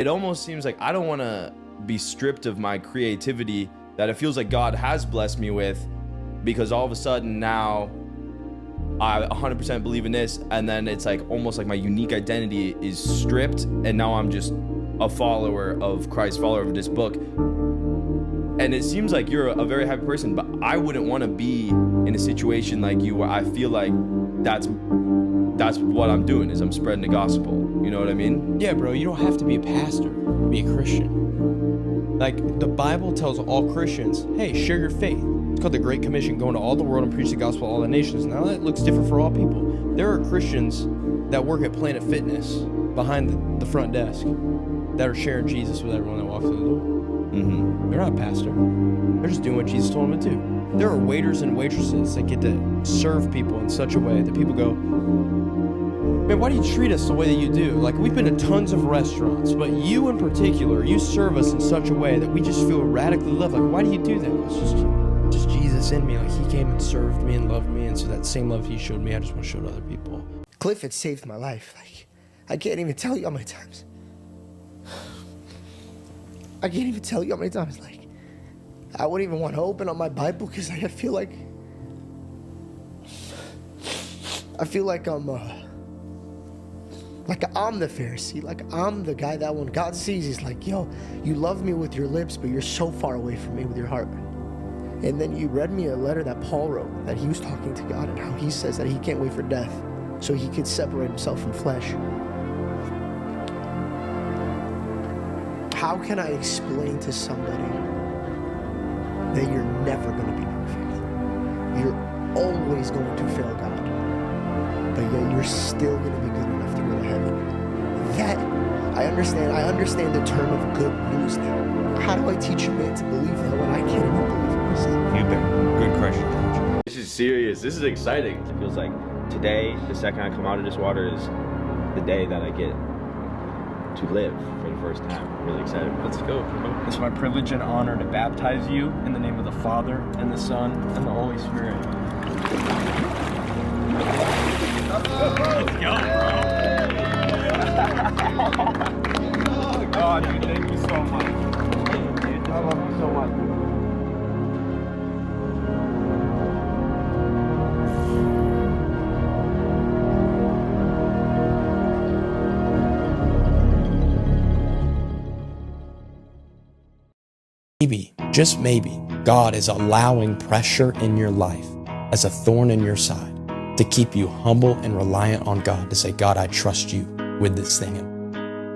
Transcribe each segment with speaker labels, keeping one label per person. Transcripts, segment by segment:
Speaker 1: It almost seems like I don't want to be stripped of my creativity that it feels like God has blessed me with, because all of a sudden now I 100% believe in this, and then it's like almost like my unique identity is stripped, and now I'm just a follower of Christ, follower of this book. And it seems like you're a very happy person, but I wouldn't want to be in a situation like you where I feel like that's what I'm doing, is I'm spreading the gospel. You know what I mean?
Speaker 2: Yeah, bro, you don't have to be a pastor to be a Christian. Like, the Bible tells all Christians, hey, share your faith. It's called the Great Commission, going to all the world and preach the gospel to all the nations. Now, that looks different for all people. There are Christians that work at Planet Fitness behind the front desk that are sharing Jesus with everyone that walks through the door.
Speaker 1: Mm-hmm.
Speaker 2: They're not a pastor. They're just doing what Jesus told them to do. There are waiters and waitresses that get to serve people in such a way that people go, man, why do you treat us the way that you do? Like, we've been to tons of restaurants, but you in particular, you serve us in such a way that we just feel radically loved. Like, why do you do that? Well, it's just Jesus in me. Like, he came and served me and loved me, and so that same love he showed me, I just want to show to other people.
Speaker 3: Cliff had saved my life. Like, I can't even tell you how many times. I can't even tell you how many times, like, I wouldn't even want to open up my Bible because I feel like I'm the Pharisee. Like, I'm the guy that when God sees, he's like, yo, you love me with your lips, but you're so far away from me with your heart. And then you read me a letter that Paul wrote, that he was talking to God and how he says that he can't wait for death so he could separate himself from flesh. How can I explain to somebody that you're never going to be perfect? You're always going to fail God, but yet you're still going to be good enough to go to heaven. That, I understand the term of good news now. How do I teach a man to believe that when I can't even believe it myself?
Speaker 4: You've been good Christian.
Speaker 1: This is serious. This is exciting. It feels like today, the second I come out of this water, is the day that I get to live for the first time. I'm really excited. Let's go.
Speaker 2: It's my privilege and honor to baptize you in the name of the Father, and the Son, and the Holy Spirit.
Speaker 4: Let's go, bro.
Speaker 2: God, dude, thank you so much. Dude, I love you so much. Maybe, just maybe, God is allowing pressure in your life as a thorn in your side to keep you humble and reliant on God, to say, God, I trust you with this thing.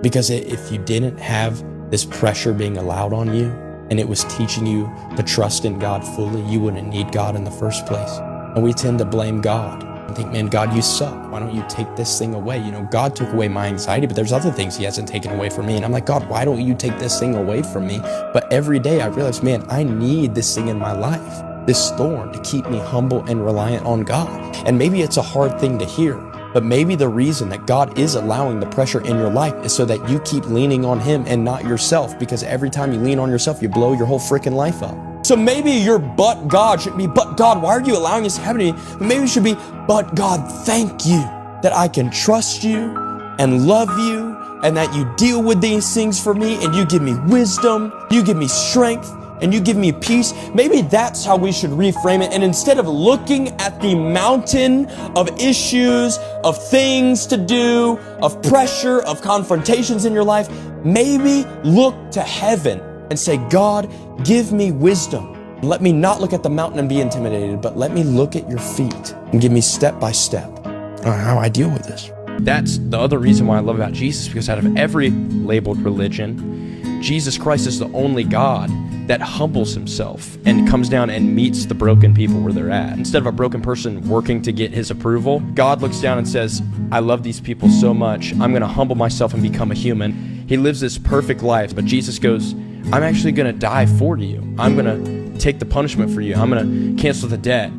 Speaker 2: Because if you didn't have this pressure being allowed on you, and it was teaching you to trust in God fully, you wouldn't need God in the first place. And we tend to blame God and think, man, God, you suck. Why don't you take this thing away? You know, God took away my anxiety, but there's other things he hasn't taken away from me. And I'm like, God, why don't you take this thing away from me? But every day I realize, man, I need this thing in my life, this thorn, to keep me humble and reliant on God. And maybe it's a hard thing to hear, but maybe the reason that God is allowing the pressure in your life is so that you keep leaning on him and not yourself, because every time you lean on yourself, you blow your whole freaking life up. So maybe your but God shouldn't be, but God, why are you allowing this to happen to me? But maybe it should be, but God, thank you that I can trust you and love you, and that you deal with these things for me, and you give me wisdom, you give me strength, and you give me peace. Maybe that's how we should reframe it. And instead of looking at the mountain of issues, of things to do, of pressure, of confrontations in your life, maybe look to heaven and say, God, give me wisdom. Let me not look at the mountain and be intimidated, but let me look at your feet and give me step by step on how I deal with this. That's the other reason why I love about Jesus, because out of every labeled religion, Jesus Christ is the only God that humbles himself and comes down and meets the broken people where they're at. Instead of a broken person working to get his approval, God looks down and says, I love these people so much, I'm going to humble myself and become a human. He lives this perfect life, but Jesus goes, I'm actually going to die for you. I'm going to take the punishment for you. I'm going to cancel the debt.